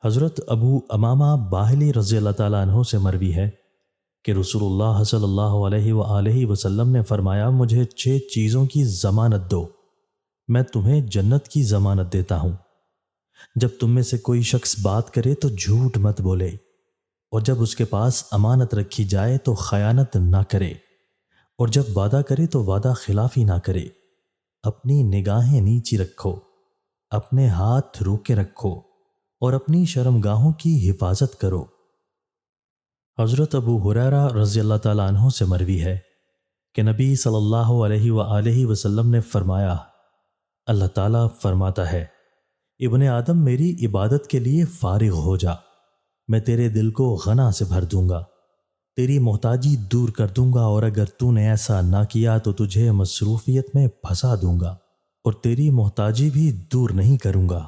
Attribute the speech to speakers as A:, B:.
A: हज़रत अबू अमामा बाहिली रज़ी अल्लाह ताला अन्हो से मरवी है कि रसूलुल्लाह सल्लल्लाहु अलैहि वसल्लम ने फरमाया, मुझे 6 चीज़ों की ज़मानत दो, मैं तुम्हें जन्नत की ज़मानत देता हूँ। जब तुम में से कोई शख्स बात करे तो झूठ मत बोले, और जब उसके पास अमानत रखी जाए तो खयानत ना करे, और जब वादा करे तो वादा खिलाफी ना करे। अपनी निगाहें नीची रखो, अपने हाथ रोके रखो, और अपनी शर्मगाहों की हिफाजत करो। हज़रत अबू हुरैरा रज़ी अल्लाह ताला अन्हो से मरवी है कि नबी सल्लल्लाहु अलैहि वसल्लम ने फरमाया, अल्लाह ताला फरमाता है, इब्ने आदम मेरी इबादत के लिए फारिग हो जा, मैं तेरे दिल को गना से भर दूंगा, तेरी मोहताजी दूर कर दूंगा, और अगर तूने ऐसा ना किया तो तुझे मसरूफियत में फंसा दूंगा और तेरी मोहताजी भी दूर नहीं करूंगा।